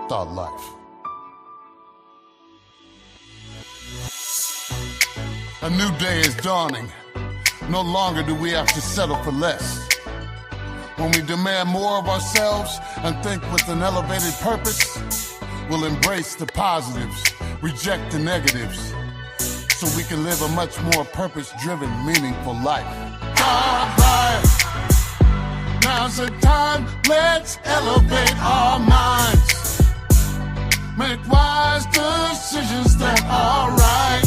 thought life. A new day is dawning. No longer do we have to settle for less. When we demand more of ourselves and think with an elevated purpose, we'll embrace the positives, reject the negatives, so we can live a much more purpose-driven, meaningful life. Thought life. Now's the time, let's elevate our minds. Make wise decisions that are right.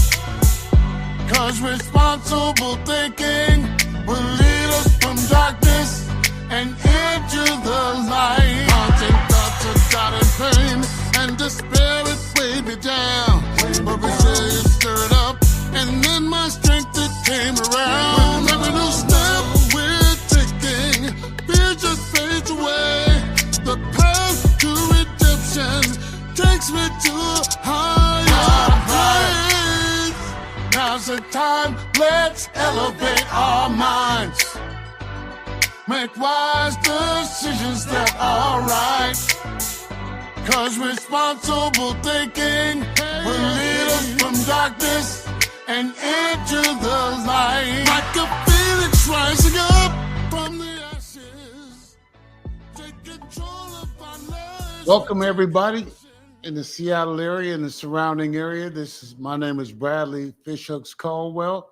'Cause responsible thinking will lead us from darkness and into the light. Haunting thoughts of doubt and pain and despair, it weighed me down. But resilience stirred up, and then my strength it came around. With every new step we're taking, fear just fades away. The path to redemption takes me to a higher place. Now's the time, let's elevate our minds. Make wise decisions that are right. 'Cause responsible thinking will lead us from darkness and into the light. Like a phoenix rising up from the ashes. Take control of our lives. Welcome everybody in the Seattle area and the surrounding area. My name is Bradley Fishookz Caldwell.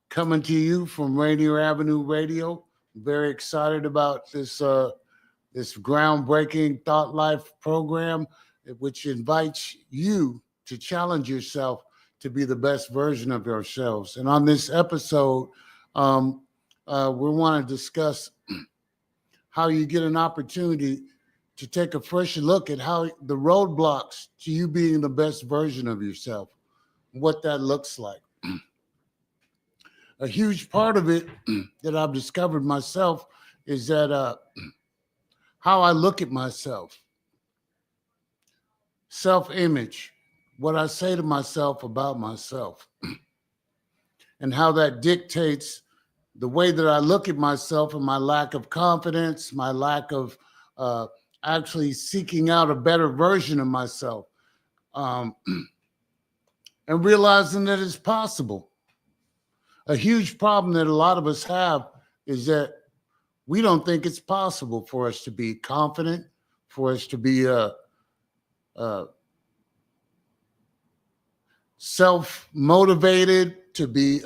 Coming to you from Rainier Avenue Radio. Very excited about this groundbreaking Thought Life program, which invites you to challenge yourself to be the best version of yourselves. And on this episode, we want to discuss how you get an opportunity to take a fresh look at how the roadblocks to you being the best version of yourself, what that looks like. A huge part of it that I've discovered myself is that how I look at myself, self-image, what I say to myself about myself, and how that dictates the way that I look at myself and my lack of confidence, my lack of actually seeking out a better version of myself, and realizing that it's possible. A huge problem that a lot of us have is that we don't think it's possible for us to be confident, for us to be self-motivated, to be,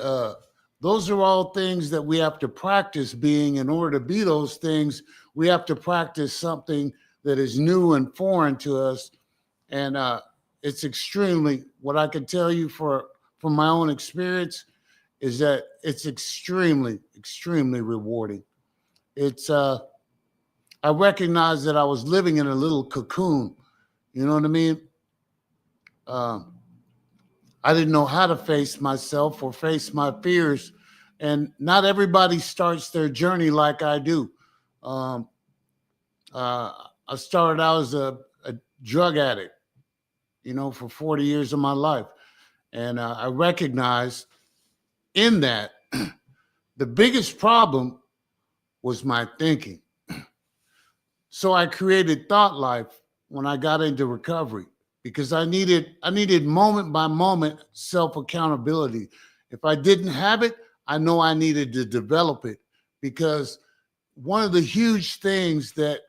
those are all things that we have to practice being. In order to be those things, we have to practice something that is new and foreign to us. And it's extremely, what I can tell you from my own experience is that it's extremely, extremely rewarding. It's, I recognized that I was living in a little cocoon. You know what I mean? I didn't know how to face myself or face my fears. And not everybody starts their journey like I do. I started out as a drug addict, for 40 years of my life. And I recognized in that the biggest problem was my thinking. So I created Thought Life when I got into recovery, because I needed moment by moment self-accountability. If I didn't have it, I know I needed to develop it, because one of the huge things that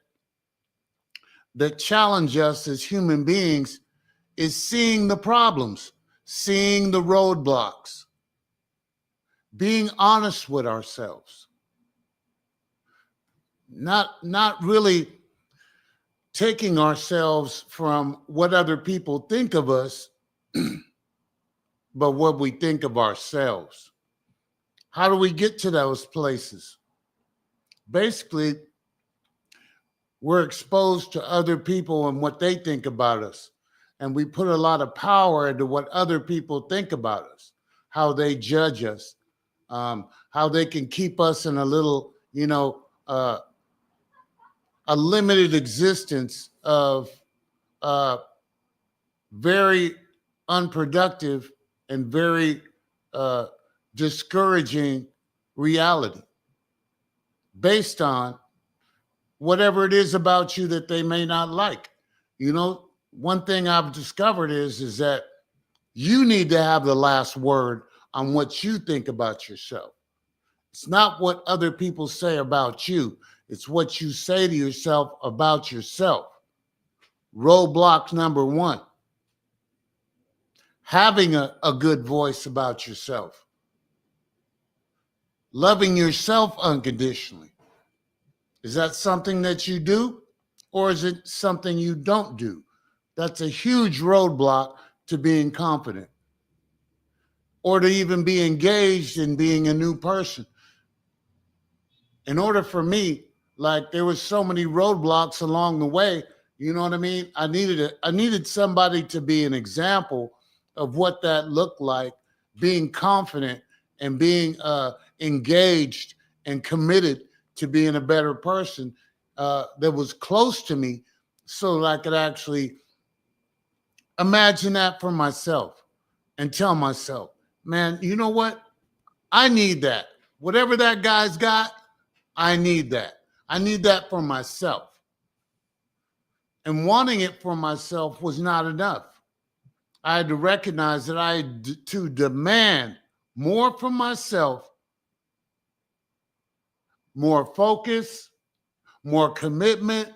challenge us as human beings is seeing the problems, seeing the roadblocks, being honest with ourselves, not really taking ourselves from what other people think of us, but what we think of ourselves. How do we get to those places? Basically, we're exposed to other people and what they think about us. And we put a lot of power into what other people think about us, how they judge us, how they can keep us in a little, a limited existence of very unproductive and very discouraging reality based on whatever it is about you that they may not like. One thing I've discovered is that you need to have the last word on what you think about yourself. It's not what other people say about you. It's what you say to yourself about yourself. Roadblock number 1. Having a good voice about yourself. Loving yourself unconditionally. Is that something that you do, or is it something you don't do? That's a huge roadblock to being confident or to even be engaged in being a new person. In order for me, like, there was so many roadblocks along the way, you know what I mean? I needed somebody to be an example of what that looked like, being confident and being engaged and committed to being a better person that was close to me, so that I could actually imagine that for myself and tell myself, man, you know what? I need that. Whatever that guy's got, I need that. I need that for myself. And wanting it for myself was not enough. I had to recognize that I had to demand more from myself, more focus, more commitment,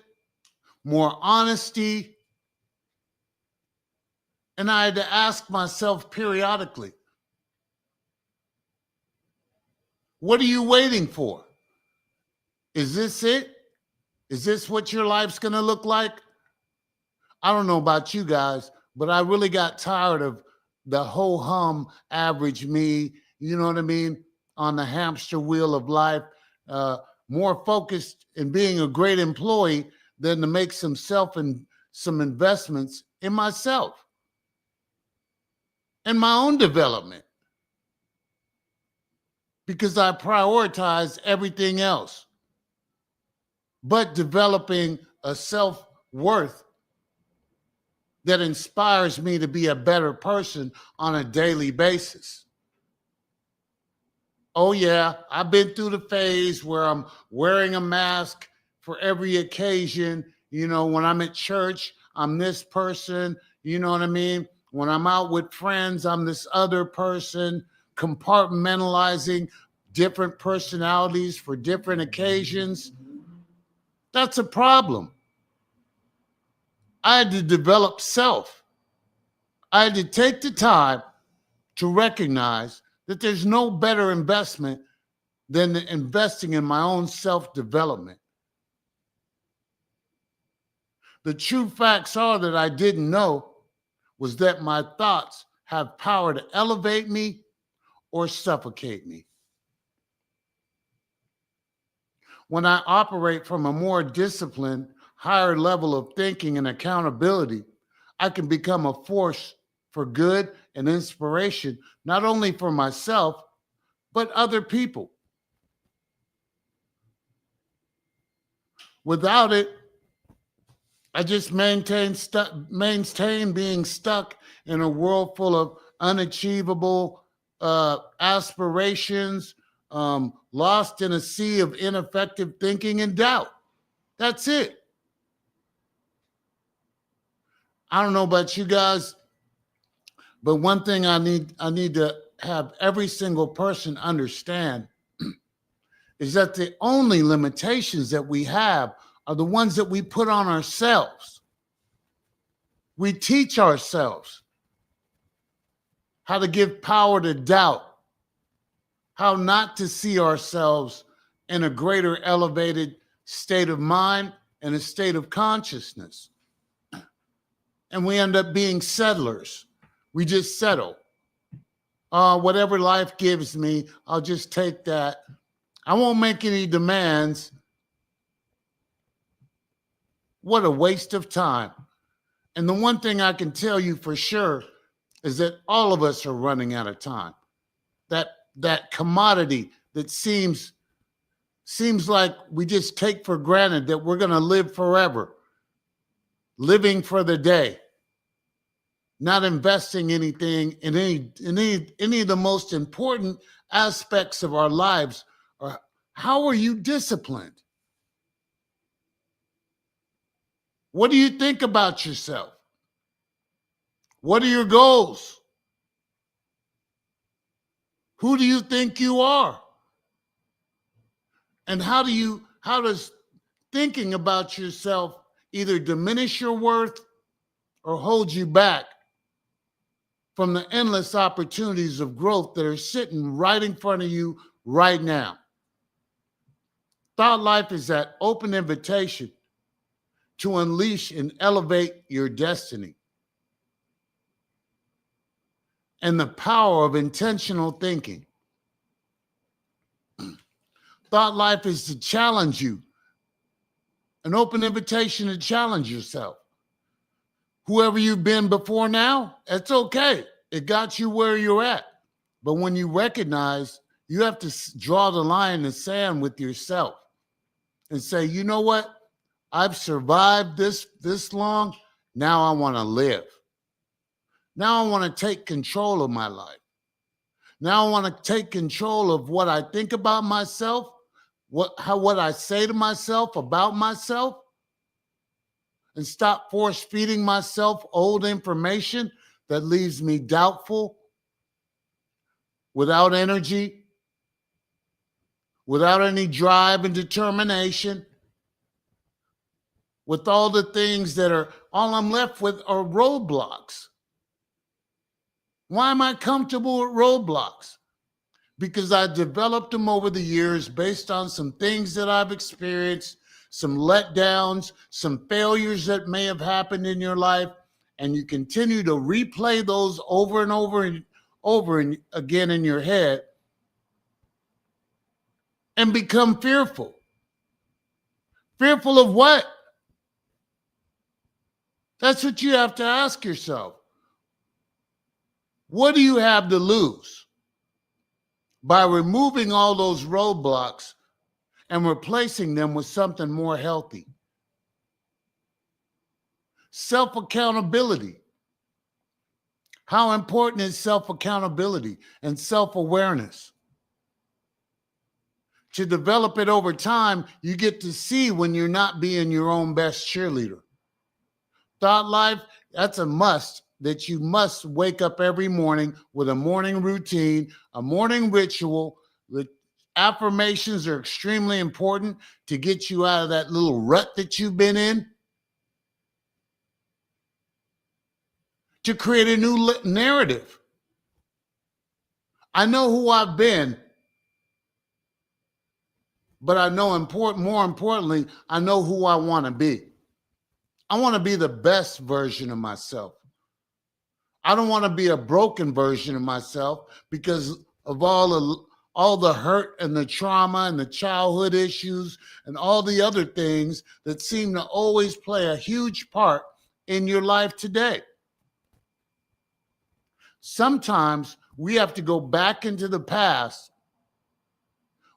more honesty. And I had to ask myself periodically, what are you waiting for? Is this it? Is this what your life's going to look like? I don't know about you guys, but I really got tired of the ho-hum average me, you know what I mean, on the hamster wheel of life, more focused in being a great employee than to make some investments in myself and my own development, because I prioritize everything else but developing a self-worth that inspires me to be a better person on a daily basis. Oh yeah, I've been through the phase where I'm wearing a mask for every occasion. You know, when I'm at church, I'm this person, you know what I mean? When I'm out with friends, I'm this other person, compartmentalizing different personalities for different occasions. That's a problem. I had to develop self. I had to take the time to recognize that there's no better investment than investing in my own self-development. The true facts are that I didn't know was that my thoughts have power to elevate me or suffocate me. When I operate from a more disciplined, higher level of thinking and accountability, I can become a force for good and inspiration, not only for myself, but other people. Without it, I just maintain being stuck in a world full of unachievable aspirations, lost in a sea of ineffective thinking and doubt. That's it. I don't know about you guys, but one thing I need to have every single person understand is that the only limitations that we have are the ones that we put on ourselves. We teach ourselves how to give power to doubt, how not to see ourselves in a greater elevated state of mind and a state of consciousness. And we end up being settlers. We just settle. Whatever life gives me, I'll just take that. I won't make any demands. What a waste of time. And the one thing I can tell you for sure is that all of us are running out of time. That commodity that seems like we just take for granted that we're going to live forever, living for the day, not investing anything in any of the most important aspects of our lives. How are you disciplined? What do you think about yourself? What are your goals? Who do you think you are? And how does thinking about yourself either diminish your worth or hold you back from the endless opportunities of growth that are sitting right in front of you right now? Thought Life is that open invitation to unleash and elevate your destiny and the power of intentional thinking. Thought Life is to challenge you, an open invitation to challenge yourself. Whoever you've been before now, it's okay. It got you where you're at. But when you recognize, you have to draw the line in the sand with yourself and say, you know what? I've survived this long. Now I want to live. Now I want to take control of my life. Now I want to take control of what I think about myself, what I say to myself about myself, and stop force feeding myself old information that leaves me doubtful, without energy, without any drive and determination, with all the things that are, all I'm left with are roadblocks. Why am I comfortable with roadblocks? Because I developed them over the years based on some things that I've experienced, some letdowns, some failures that may have happened in your life, and you continue to replay those over and over and over and again in your head and become fearful. Fearful of what? That's what you have to ask yourself. What do you have to lose by removing all those roadblocks and replacing them with something more healthy? Self-accountability. How important is self-accountability and self-awareness? To develop it over time, you get to see when you're not being your own best cheerleader. Thought Life, that's a must, that you must wake up every morning with a morning routine, a morning ritual. The affirmations are extremely important to get you out of that little rut that you've been in, to create a new narrative. I know who I've been, but I know more importantly, I know who I want to be. I want to be the best version of myself. I don't want to be a broken version of myself because of all the hurt and the trauma and the childhood issues and all the other things that seem to always play a huge part in your life today. Sometimes we have to go back into the past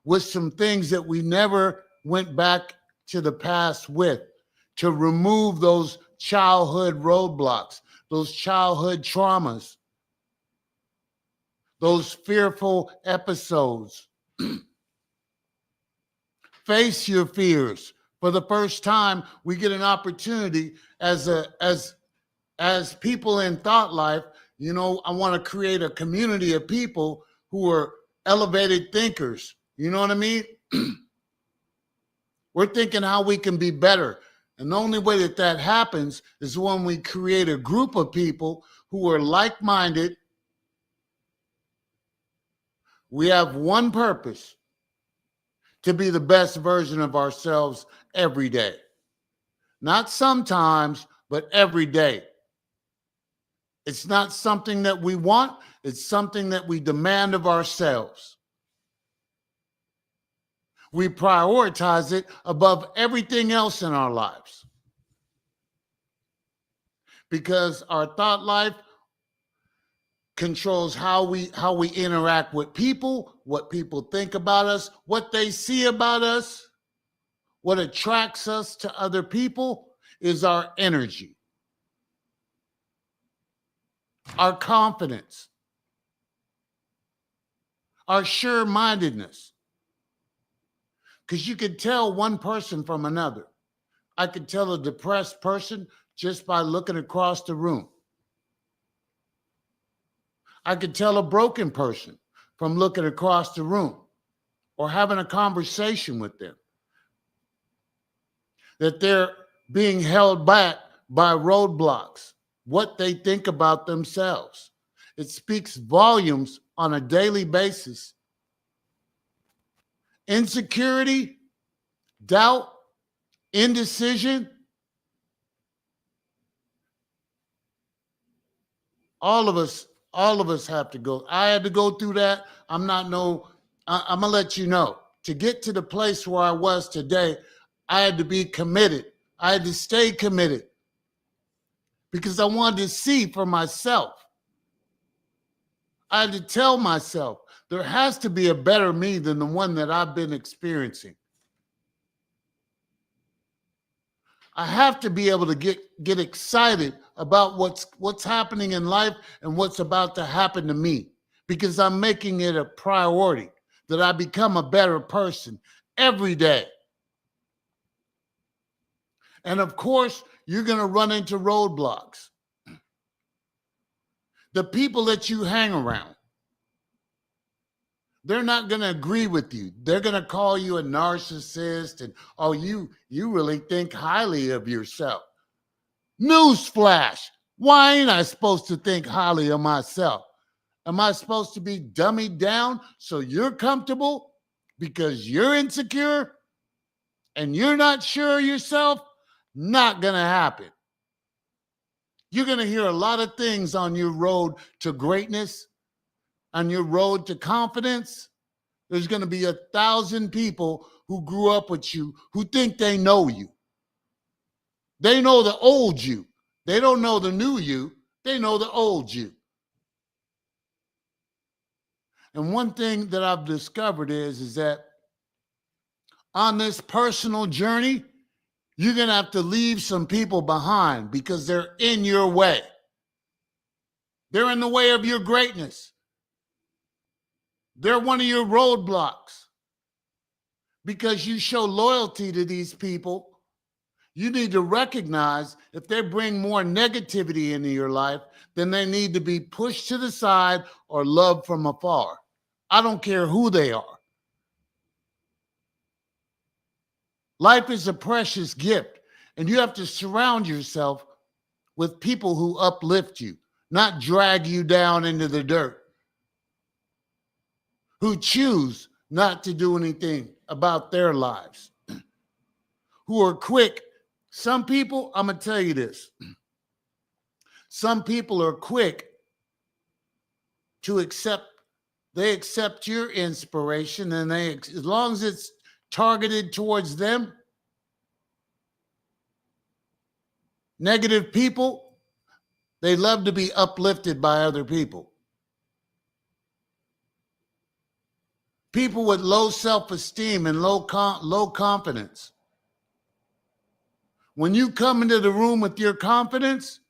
with some things that we never went back to the past with, to remove those childhood roadblocks, those childhood traumas, those fearful episodes. Face your fears. For the first time, we get an opportunity as people in Thought Life. You know, I want to create a community of people who are elevated thinkers. You know what I mean? We're thinking how we can be better. And the only way that happens is when we create a group of people who are like-minded. We have one purpose: to be the best version of ourselves every day. Not sometimes, but every day. It's not something that we want. It's something that we demand of ourselves. We prioritize it above everything else in our lives. Because our thought life controls how we interact with people, what people think about us, what they see about us. What attracts us to other people is our energy, our confidence, our sure-mindedness. Because you can tell one person from another. I could tell a depressed person just by looking across the room. I could tell a broken person from looking across the room or having a conversation with them that they're being held back by roadblocks, what they think about themselves. It speaks volumes on a daily basis. Insecurity, doubt, indecision, all of us have to go. I had to go through that. I'm gonna let you know. To get to the place where I was today, I had to be committed. I had to stay committed because I wanted to see for myself. I had to tell myself there has to be a better me than the one that I've been experiencing. I have to be able to get excited about what's happening in life and what's about to happen to me, because I'm making it a priority that I become a better person every day. And of course, you're going to run into roadblocks. The people that you hang around, they're not going to agree with you. They're going to call you a narcissist and, oh, you really think highly of yourself. Newsflash. Why ain't I supposed to think highly of myself? Am I supposed to be dummied down so you're comfortable because you're insecure and you're not sure of yourself? Not going to happen. You're going to hear a lot of things on your road to greatness, on your road to confidence. There's going to be 1,000 people who grew up with you who think they know you. They know the old you. They don't know the new you. They know the old you. And one thing that I've discovered is that on this personal journey, you're going to have to leave some people behind because they're in your way. They're in the way of your greatness. They're one of your roadblocks. Because you show loyalty to these people, you need to recognize if they bring more negativity into your life, then they need to be pushed to the side or loved from afar. I don't care who they are. Life is a precious gift, and you have to surround yourself with people who uplift you, not drag you down into the dirt, who choose not to do anything about their lives, who are quick. Some people, I'm going to tell you this. Some people are quick to accept your inspiration, and as long as it's targeted towards them. Negative people, they love to be uplifted by other people. People with low self-esteem and low confidence. When you come into the room with your confidence,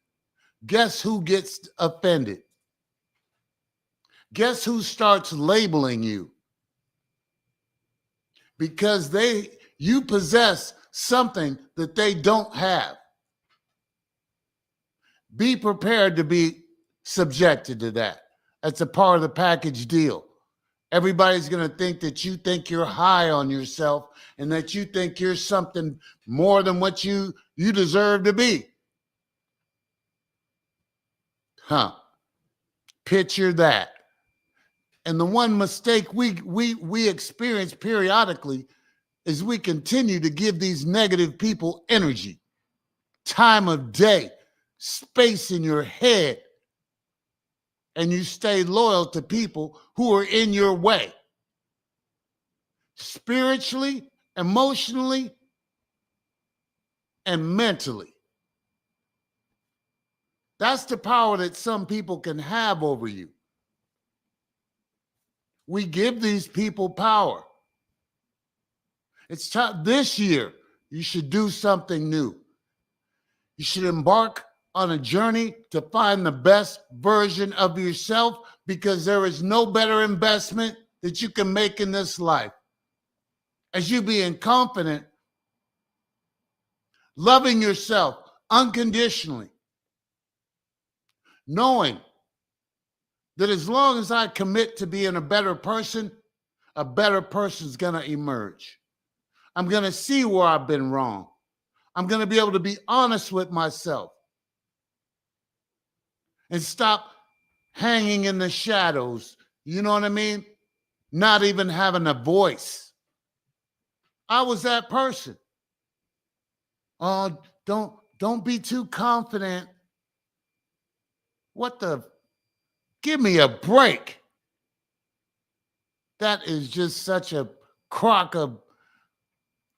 guess who gets offended? Guess who starts labeling you? Because you possess something that they don't have. Be prepared to be subjected to that. That's a part of the package deal. Everybody's going to think that you think you're high on yourself and that you think you're something more than what you deserve to be. Picture that. And the one mistake we experience periodically is we continue to give these negative people energy, time of day, space in your head, and you stay loyal to people who are in your way, spiritually, emotionally, and mentally. That's the power that some people can have over you. We give these people power. It's time this year, you should do something new. You should embark on a journey to find the best version of yourself, because there is no better investment that you can make in this life. As you being confident, loving yourself unconditionally, knowing that as long as I commit to being a better person's going to emerge. I'm going to see where I've been wrong. I'm going to be able to be honest with myself and stop hanging in the shadows. You know what I mean? Not even having a voice. I was that person. Oh, don't be too confident. What the? Give me a break. That is just such a crock of,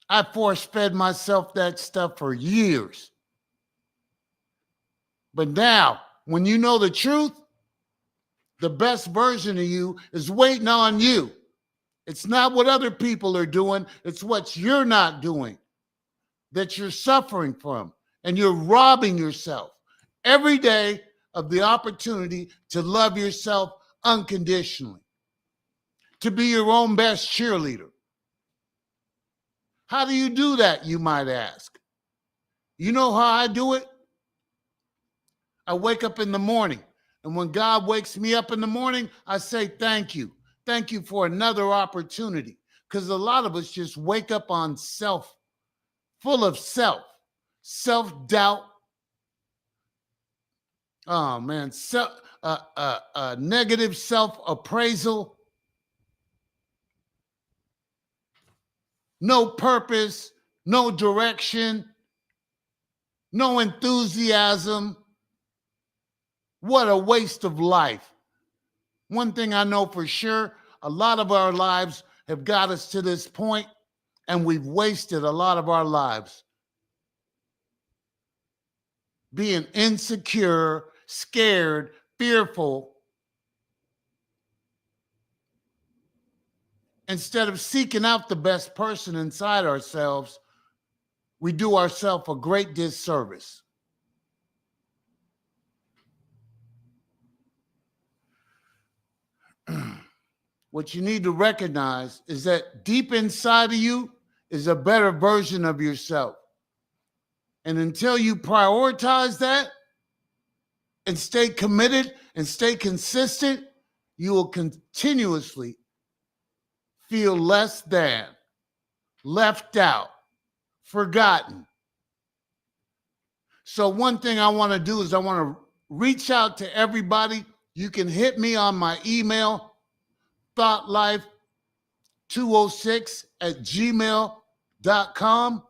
I force-fed myself that stuff for years. But now, when you know the truth, the best version of you is waiting on you. It's not what other people are doing. It's what you're not doing that you're suffering from. And you're robbing yourself every day of the opportunity to love yourself unconditionally, to be your own best cheerleader. How do you do that, you might ask? You know how I do it? I wake up in the morning, and when God wakes me up in the morning, I say, thank you. Thank you for another opportunity. Because a lot of us just wake up on self, full of self-doubt. Oh, man, negative self-appraisal. No purpose, no direction, no enthusiasm. What a waste of life. One thing I know for sure, a lot of our lives have got us to this point, and we've wasted a lot of our lives being insecure, scared, fearful, instead of seeking out the best person inside ourselves. We do ourselves a great disservice. What you need to recognize is that deep inside of you is a better version of yourself. And until you prioritize that and stay committed and stay consistent, you will continuously feel less than, left out, forgotten. So one thing I want to do is I want to reach out to everybody. You can hit me on my email, thoughtlife206@gmail.com.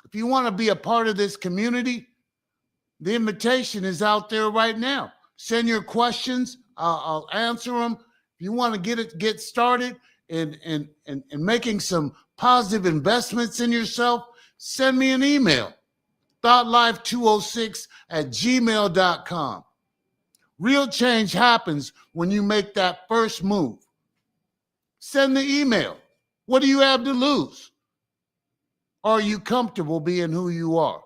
If you want to be a part of this community, the invitation is out there right now. Send your questions. I'll answer them. If you want to get started in making some positive investments in yourself, send me an email, thoughtlife206@gmail.com. Real change happens when you make that first move. Send the email. What do you have to lose? Are you comfortable being who you are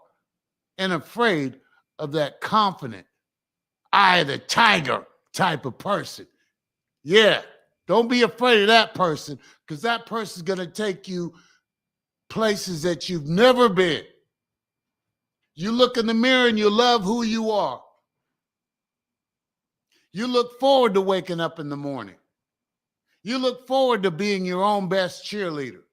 and afraid of that confident, eye the tiger type of person? Yeah, don't be afraid of that person, because that person's going to take you places that you've never been. You look in the mirror and you love who you are. You look forward to waking up in the morning. You look forward to being your own best cheerleader.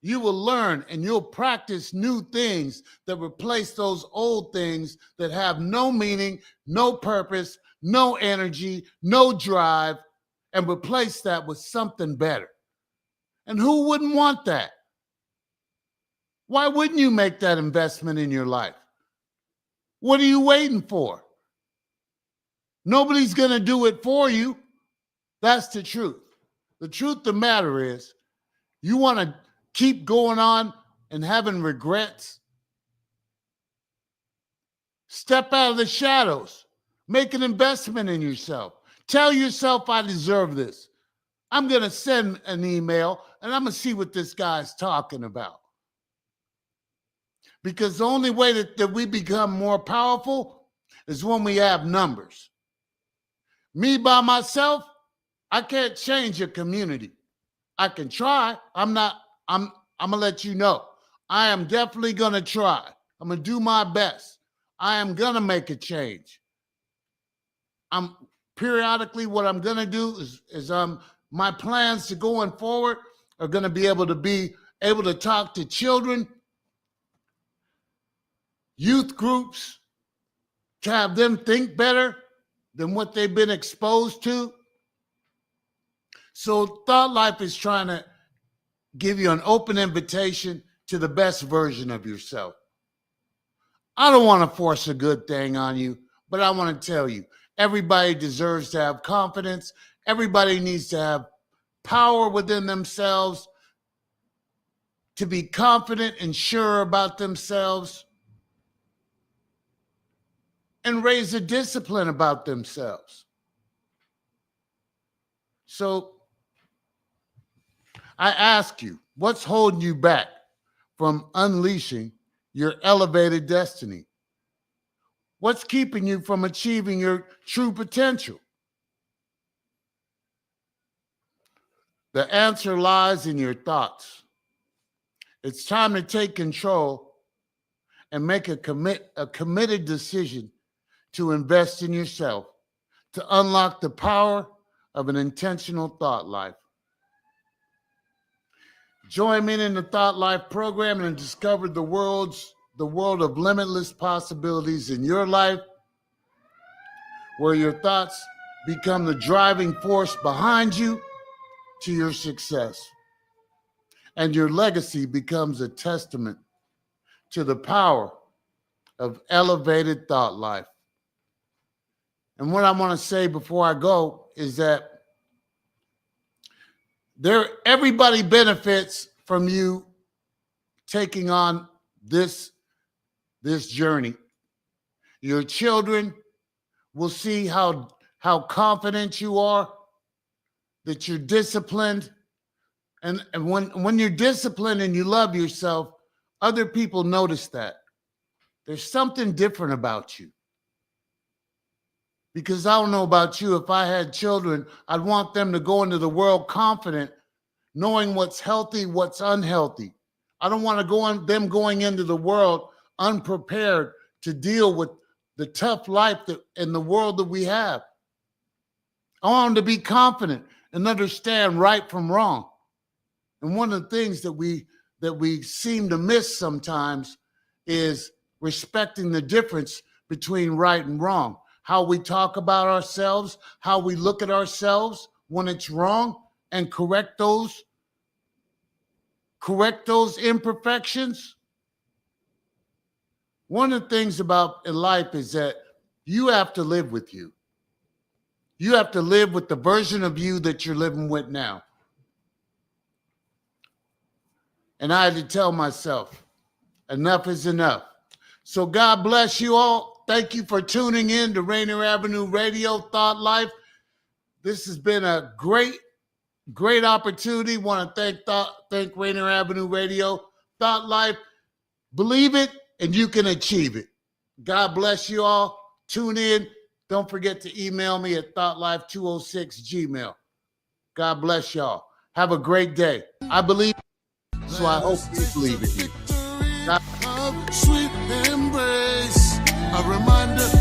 You will learn and you'll practice new things that replace those old things that have no meaning, no purpose, no energy, no drive, and replace that with something better. And who wouldn't want that? Why wouldn't you make that investment in your life? What are you waiting for? Nobody's going to do it for you. That's the truth. The truth of the matter is, you want to keep going on and having regrets? Step out of the shadows. Make an investment in yourself. Tell yourself, I deserve this. I'm going to send an email and I'm going to see what this guy's talking about. Because the only way that we become more powerful is when we have numbers. Me by myself, I can't change a community. I can try. I'm going to let you know. I am definitely going to try. I'm going to do my best. I am going to make a change. Periodically, what I'm going to do is my plans to going forward are going to be able to talk to children, youth groups, to have them think better than what they've been exposed to. So Thought Life is trying to give you an open invitation to the best version of yourself. I don't want to force a good thing on you, but I want to tell you, everybody deserves to have confidence. Everybody needs to have power within themselves, to be confident and sure about themselves, and raise a discipline about themselves. So I ask you, what's holding you back from unleashing your elevated destiny? What's keeping you from achieving your true potential? The answer lies in your thoughts. It's time to take control and make a committed decision to invest in yourself, to unlock the power of an intentional thought life. Join me in the Thought Life program and discover the world of limitless possibilities in your life, where your thoughts become the driving force behind you to your success, and your legacy becomes a testament to the power of elevated thought life. And what I want to say before I go is that everybody benefits from you taking on this journey. Your children will see how confident you are, that you're disciplined. And when you're disciplined and you love yourself, other people notice that. There's something different about you. Because I don't know about you, if I had children, I'd want them to go into the world confident, knowing what's healthy, what's unhealthy. I don't want them going into the world unprepared to deal with the tough life in the world that we have. I want them to be confident and understand right from wrong. And one of the things that we seem to miss sometimes is respecting the difference between right and wrong. How we talk about ourselves, how we look at ourselves when it's wrong, and correct those imperfections. One of the things about in life is that you have to live with you. You have to live with the version of you that you're living with now. And I had to tell myself, enough is enough. So God bless you all. Thank you for tuning in to Rainier Avenue Radio, Thought Life. This has been a great opportunity. Want to thank Rainier Avenue Radio, Thought Life. Believe it, and you can achieve it. God bless you all. Tune in. Don't forget to email me at thoughtlife206gmail. God bless y'all. Have a great day. I believe, so I hope you believe in me. Sweet embrace, a reminder